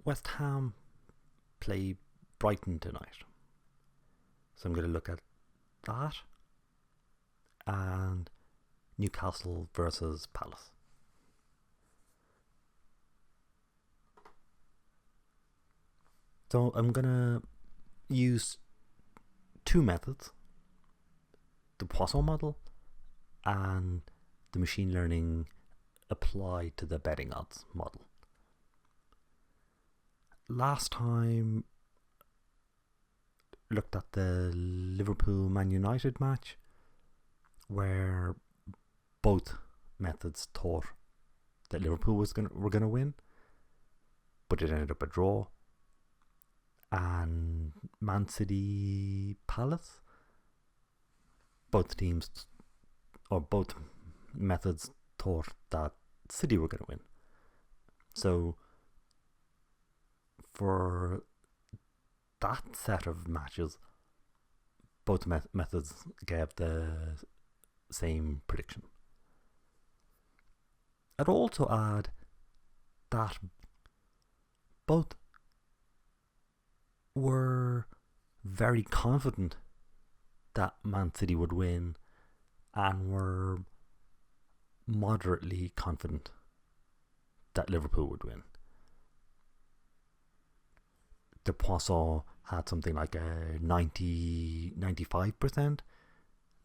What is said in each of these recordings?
West Ham play Brighton tonight. So I'm going to look at that and Newcastle versus Palace. So I'm going to use two methods, the Poisson model and the machine learning applied to the betting odds model. Last time looked at the Liverpool Man United match where both methods thought that Liverpool were going to win, but it ended up a draw. And Man City Palace, both methods thought that City were going to win. So for that set of matches, both methods gave the same prediction. I'd also add that both were very confident that Man City would win and were moderately confident that Liverpool would win. The Poisson had something like a 95%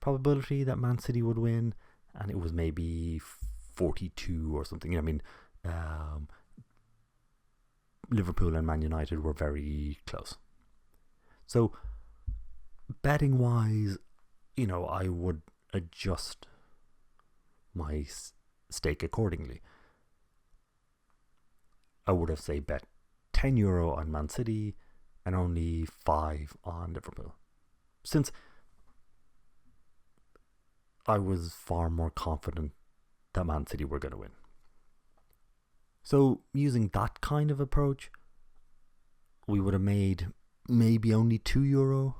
probability that Man City would win, and it was maybe 42 or something. Liverpool and Man United were very close. So betting wise, I would adjust my stake accordingly. I would have, say, bet €10 on Man City and only 5 on Liverpool, since I was far more confident that Man City were going to win. So using that kind of approach, we would have made maybe only €2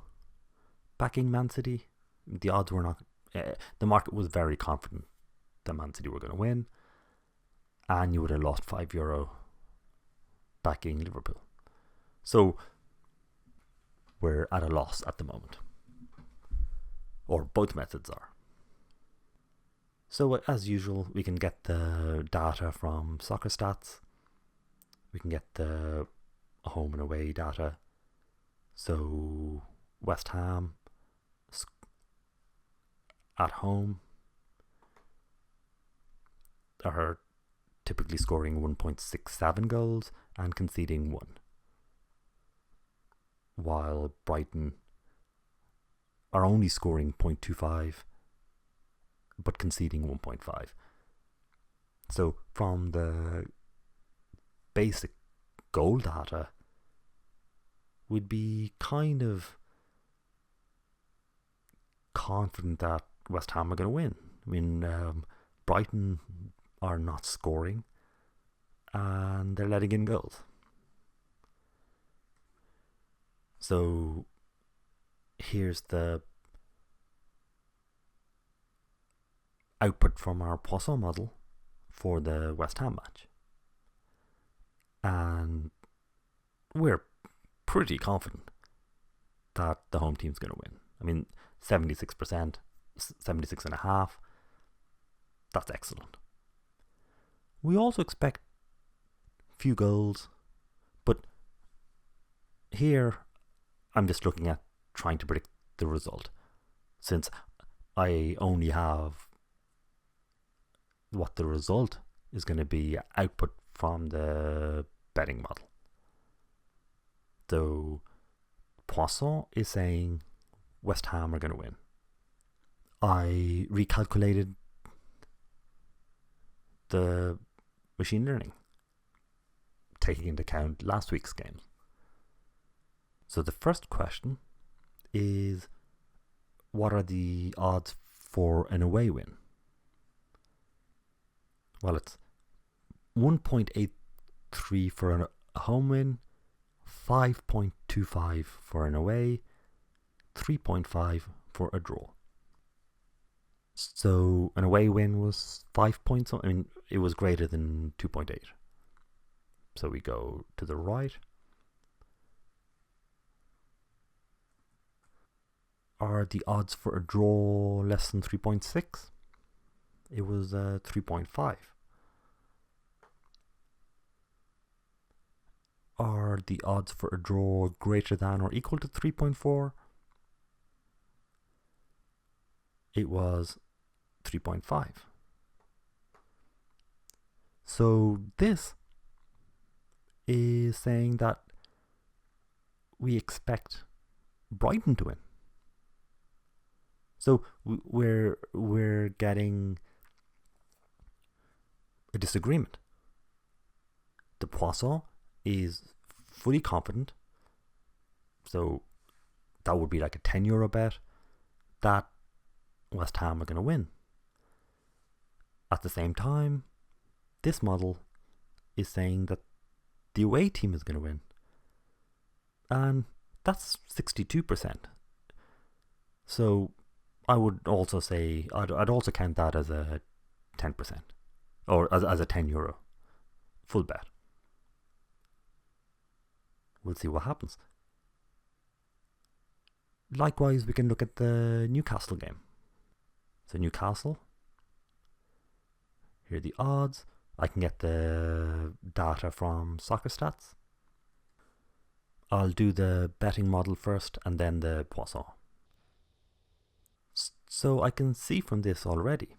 backing Man City. The odds were not. The market was very confident that Man City were going to win, and you would have lost €5 backing Liverpool. So we're at a loss at the moment, or both methods are. So as usual, we can get the data from Soccer Stats. We can get the home and away data. So West Ham at home are typically scoring 1.67 goals and conceding 1, while Brighton are only scoring 0.25 but conceding 1.5. So from the basic goal data, we'd be kind of confident that West Ham are going to win. I mean, Brighton are not scoring and they're letting in goals. So here's the output from our Poisson model for the West Ham match. And we're pretty confident that the home team's going to win. I mean, 76%, 76.5%, that's excellent. We also expect few goals, but here I'm just looking at trying to predict the result, since I only have what the result is going to be output from the betting model. So Poisson is saying West Ham are going to win. I recalculated the machine learning, taking into account last week's games. So the first question is, what are the odds for an away win? Well, it's 1.83 for a home win, 5.25 for an away, 3.5 for a draw. So an away win was 5 points. I mean, it was greater than 2.8. So we go to the right. Are the odds for a draw less than 3.6? It was 3.5. Are the odds for a draw greater than or equal to 3.4? It was 3.5. So this is saying that we expect Brighton to win. So we're getting a disagreement. The poisson is fully confident, so that would be like a €10 bet that West Ham are going to win. At the same time, this model is saying that the away team is going to win, and that's 62%. So I would also say I'd also count that as a 10%, or as a €10 full bet. We'll see what happens. Likewise, we can look at the Newcastle game. So Newcastle, here are the odds. I can get the data from Soccer Stats. I'll do the betting model first and then the poisson. So I can see from this already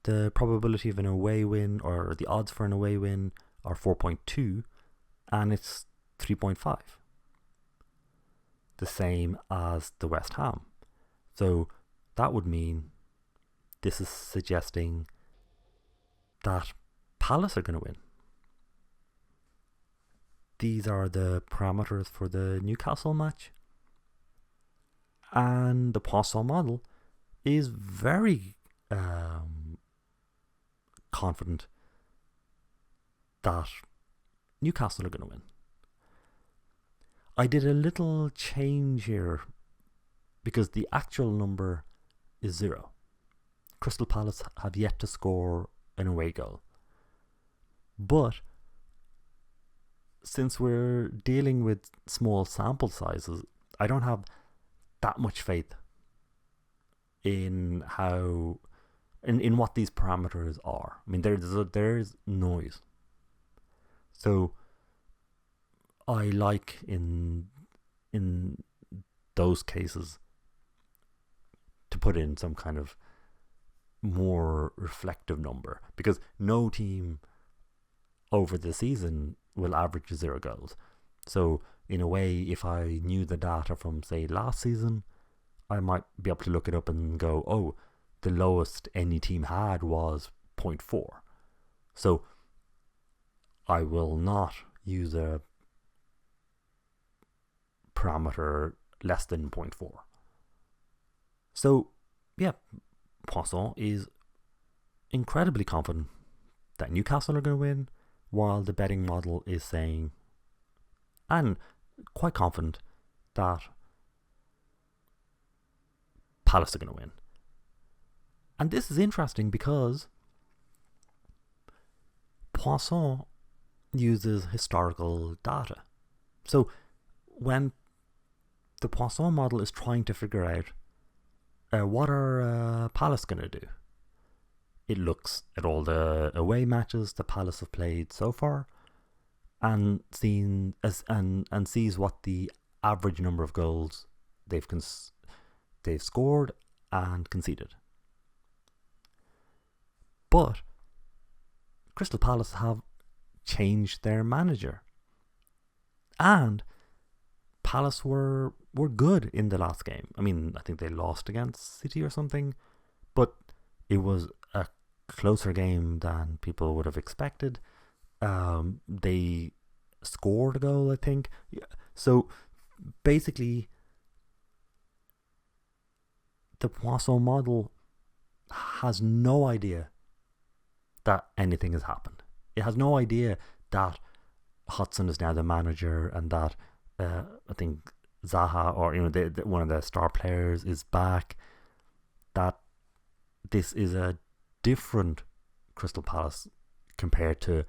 the probability of an away win, or the odds for an away win, are 4.2, and it's 3.5. The same as the West Ham. So that would mean this is suggesting that Palace are going to win. These are the parameters for the Newcastle match. And the Poisson model is very confident that Newcastle are going to win. I did a little change here because the actual number is 0. Crystal Palace have yet to score an away goal. But since we're dealing with small sample sizes, I don't have that much faith in how in what these parameters are. I mean, there's noise. So I like in those cases to put in some kind of more reflective number, because no team over the season will average 0 goals. So in a way, if I knew the data from, say, last season, I might be able to look it up and go, oh, the lowest any team had was 0.4. So I will not use a parameter less than 0.4. So, yeah, Poisson is incredibly confident that Newcastle are going to win, while the betting model is saying, and quite confident, that Palace are going to win. And this is interesting because Poisson uses historical data. So when the Poisson model is trying to figure out what are Palace going to do, it looks at all the away matches the Palace have played so far and sees what the average number of goals they've scored and conceded. But Crystal Palace have changed their manager, and Palace were good in the last game. I mean, I think they lost against City or something, but it was a closer game than people would have expected. They scored a goal, I think. So basically, the Poisson model has no idea that anything has happened. It has no idea that Hudson is now the manager and that I think Zaha, or one of the star players, is back. That this is a different Crystal Palace compared to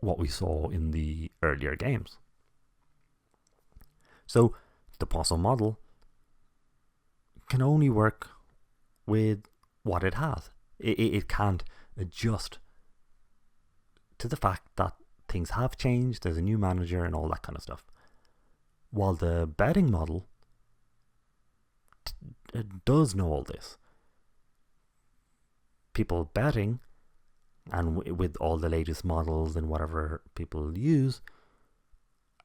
what we saw in the earlier games. So the poisson model can only work with what it has. It can't adjust to the fact that things have changed, there's a new manager and all that kind of stuff. While the betting model does know all this. People betting, and with all the latest models and whatever people use,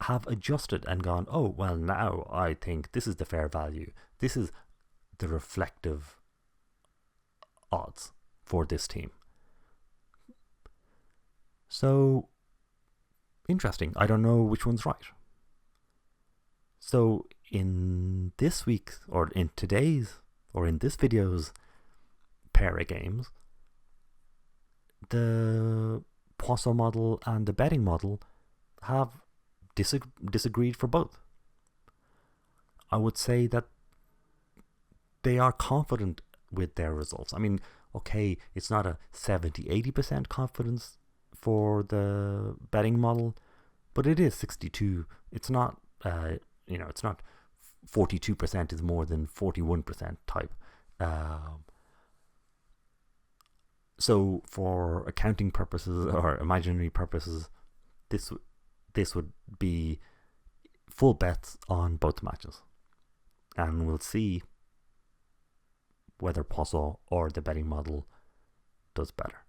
have adjusted and gone, oh, well, now I think this is the fair value. This is the reflective odds for this team. So, interesting. I don't know which one's right. So, in this week's, or in today's, or in this video's pair of games, the poisson model and the betting model have disagreed for both. I would say that they are confident with their results. I mean, okay, it's not a 70-80% confidence for the betting model, but it is 62. It's not, it's not 42% is more than 41% type. So for accounting purposes or imaginary purposes, this would be full bets on both matches, and we'll see whether poisson or the betting model does better.